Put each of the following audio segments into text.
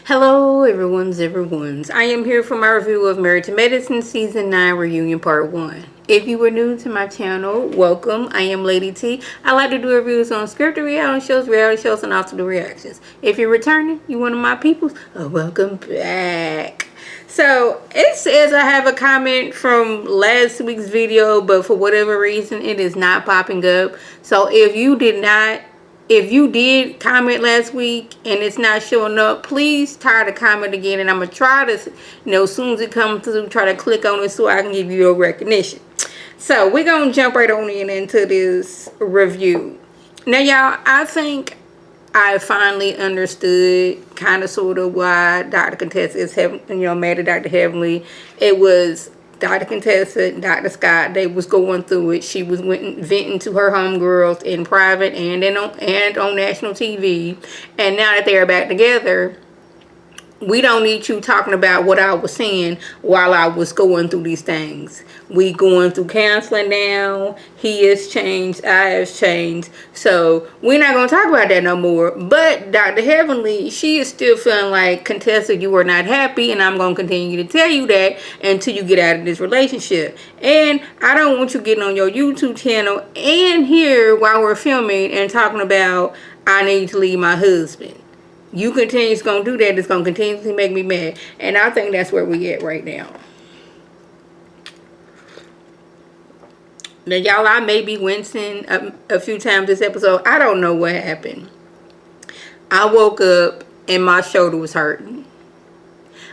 Hello, everyone's. I am here for my review of Married to Medicine Season 9 Reunion Part 1. If you are new to my channel, welcome. I am Lady T. I like to do reviews on scripted reality shows, and also do reactions. If you're returning, you one of my peoples, welcome back. So, it says I have a comment from last week's video, but for whatever reason, it is not popping up. So, if you did comment last week and it's not showing up, please try to comment again, and I'm gonna try to, as soon as it comes through, try to click on it so I can give you your recognition. So we're gonna jump right on into this review. Now, y'all, I think I finally understood kind of sort of why Dr. Contessa is mad at Dr. Heavenly. It was Dr. Contessa, Dr. Scott, they was going through it. She was venting to her homegirls in private and on national TV. And now that they're back together, we don't need you talking about what I was saying while I was going through these things. We going through counseling now. He has changed. I have changed. So we're not going to talk about that no more. But Dr. Heavenly, she is still feeling like, Contessa, you are not happy. And I'm going to continue to tell you that until you get out of this relationship. And I don't want you getting on your YouTube channel and here while we're filming and talking about, I need to leave my husband. You continue going to do that, it's going to continuously make me mad. And I think that's where we at right now. Now, y'all, I may be wincing a few times this episode. I don't know what happened. I woke up and my shoulder was hurting.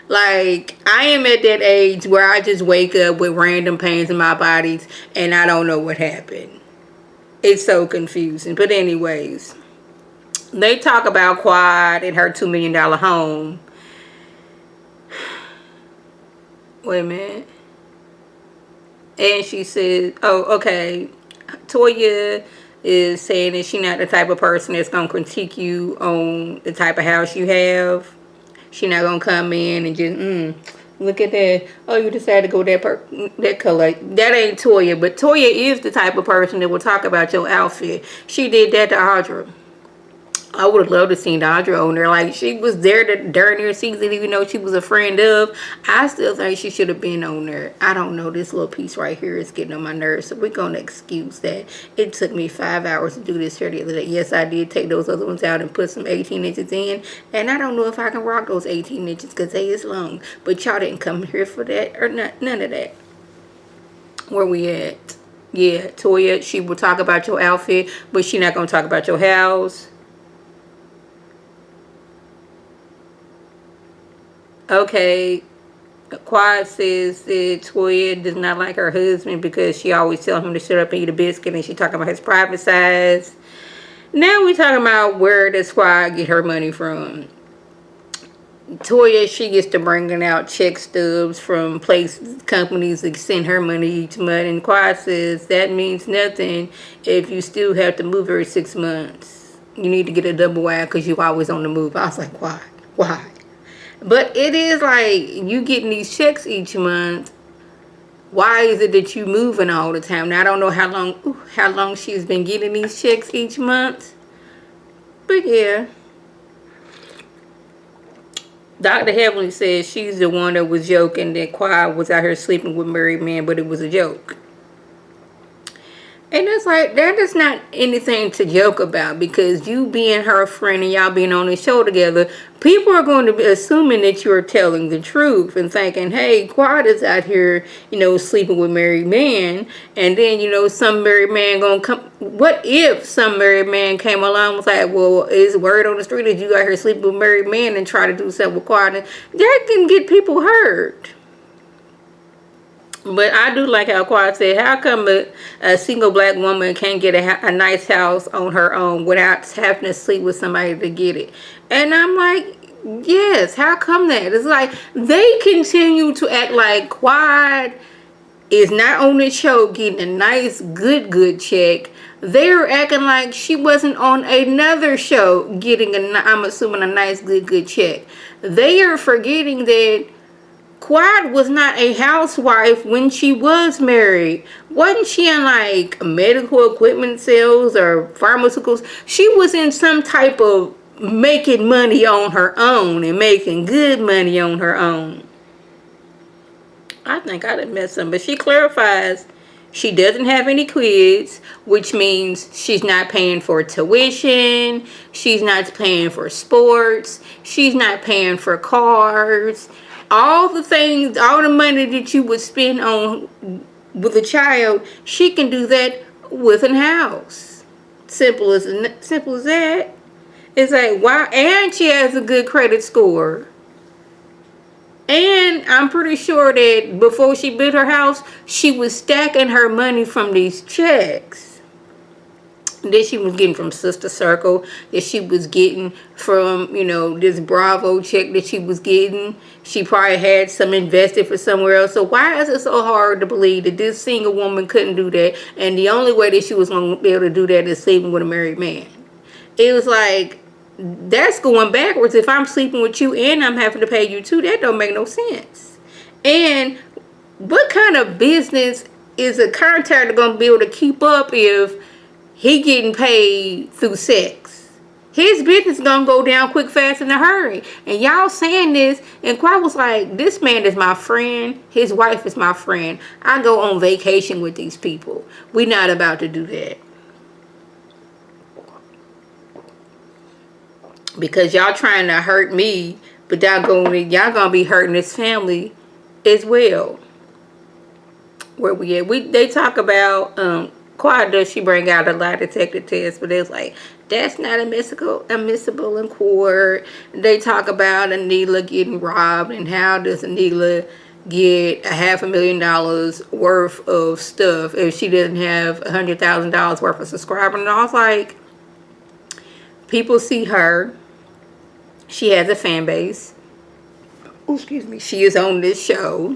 Like, I am at that age where I just wake up with random pains in my bodies and I don't know what happened. It's so confusing. But anyways, they talk about Quad and her $2 million home. Wait a minute. And she said, oh, okay. Toya is saying that she's not the type of person that's going to critique you on the type of house you have. She's not going to come in and just, look at that. Oh, you decided to go that color. That ain't Toya. But Toya is the type of person that will talk about your outfit. She did that to Audra. I would have loved to see Audra on there. Like, she was there during her season, even though she was a friend of. I still think she should have been on there. I don't know. This little piece right here is getting on my nerves. So we're going to excuse that. It took me 5 hours to do this here the other day. Yes, I did take those other ones out and put some 18 inches in. And I don't know if I can rock those 18 inches because they is long. But y'all didn't come here for that or not, none of that. Where we at? Yeah, Toya, she will talk about your outfit, but she not going to talk about your house. Okay, Quad says that Toya does not like her husband because she always tells him to shut up and eat a biscuit, and she talking about his private size. Now we talking about where does Quad get her money from. Toya, she gets to bringing out check stubs from companies that send her money each month, and Quad says that means nothing if you still have to move every 6 months. You need to get a double wide because you always on the move. I was like, why? But it is like, you getting these checks each month. Why is it that you moving all the time? Now, I don't know how long she's been getting these checks each month. But yeah. Dr. Heavenly says she's the one that was joking that Quad was out here sleeping with married men, but it was a joke. And it's like, that is not anything to joke about, because you being her friend and y'all being on the show together, people are going to be assuming that you're telling the truth and thinking, hey, Quad is out here, sleeping with married men. And then, some married man going to come. What if some married man came along and was like, well, is word on the street that you out here sleeping with married men and try to do something with Quad? And that can get people hurt. But I do like how Quad said, how come a single black woman can't get a nice house on her own without having to sleep with somebody to get it? And I'm like, yes, how come that? It's like they continue to act like Quad is not on the show getting a nice, good check. They're acting like she wasn't on another show getting I'm assuming, a nice, good check. They are forgetting that Quad was not a housewife when she was married. Wasn't she in like medical equipment sales or pharmaceuticals? She was in some type of making money on her own and making good money on her own. I think I done messed up, but she clarifies she doesn't have any kids, which means she's not paying for tuition, she's not paying for sports, she's not paying for cars. All the things, all the money that you would spend on with a child, she can do that with a house. Simple as that. It's like, why? And she has a good credit score. And I'm pretty sure that before she built her house, she was stacking her money from these checks that she was getting from Sister Circle, that she was getting from, this Bravo check that she was getting. She probably had some invested for somewhere else. So why is it so hard to believe that this single woman couldn't do that? And the only way that she was going to be able to do that is sleeping with a married man. It was like, that's going backwards. If I'm sleeping with you and I'm having to pay you too, that don't make no sense. And what kind of business is a contractor going to be able to keep up if he getting paid through sex? His business is going to go down quick, fast, in a hurry. And y'all saying this, and Quad was like, this man is my friend. His wife is my friend. I go on vacation with these people. We're not about to do that. Because y'all trying to hurt me, but y'all gonna be hurting this family as well. Where we at? They talk about Quad does she bring out a lie detector test, but it's like that's not admissible in court. They talk about Anila getting robbed and how does Anila get $500,000 worth of stuff if she doesn't have $100,000 worth of subscribers. And I was like, people see her. She has a fan base. Oh, excuse me. She is on this show.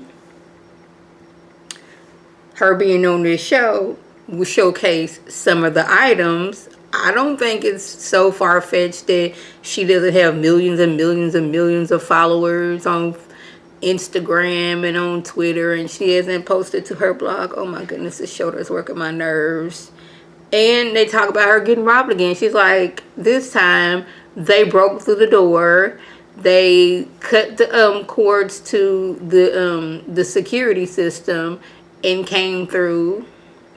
Her being on this show will showcase some of the items. I don't think it's so far-fetched that she doesn't have millions and millions and millions of followers on Instagram and on Twitter, and she hasn't posted to her blog. Oh my goodness, this show is working my nerves. And they talk about her getting robbed again. She's like, this time they broke through the door. They cut the cords to the security system and came through.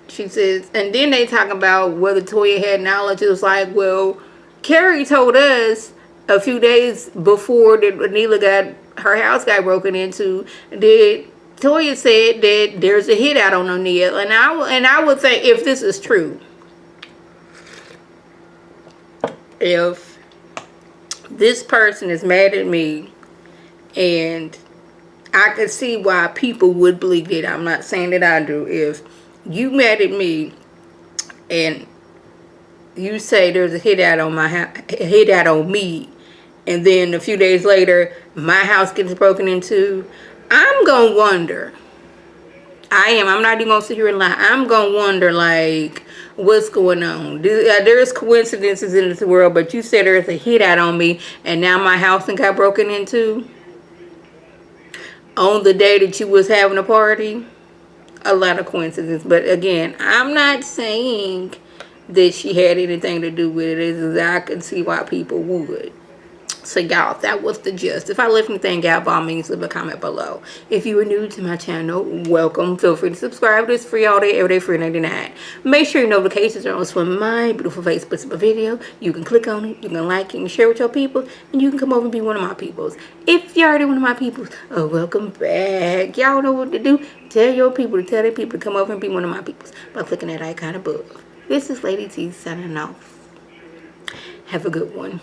She says, and then they talk about whether Toya had knowledge. It was like, well, Carrie told us a few days before that Anila her house got broken into, that Toya said that there's a hit out on Anila. And I would think, if this is true, if this person is mad at me, and I can see why people would believe it. I'm not saying that I do. If you mad at me and you say there's a hit out on me, and then a few days later my house gets broken into, I'm gonna wonder. I'm not even gonna sit here and lie. I'm gonna wonder, like, what's going on? There's coincidences in this world, but you said there's a hit out on me, and now my house got broken into on the day that you was having a party. A lot of coincidences. But again, I'm not saying that she had anything to do with it. I can see why people would. So y'all, that was the gist. If I left anything out, by all means, leave a comment below. If you are new to my channel, welcome. Feel free to subscribe. It's free all day, every day, free 99. Make sure your notifications are on for my beautiful face puts up a video. You can click on it, you can like it, you can share with your people, and you can come over and be one of my peoples. If you're already one of my peoples, welcome back. Y'all know what to do. Tell your people to tell their people to come over and be one of my peoples by clicking that icon above. This is Lady T signing off. Have a good one.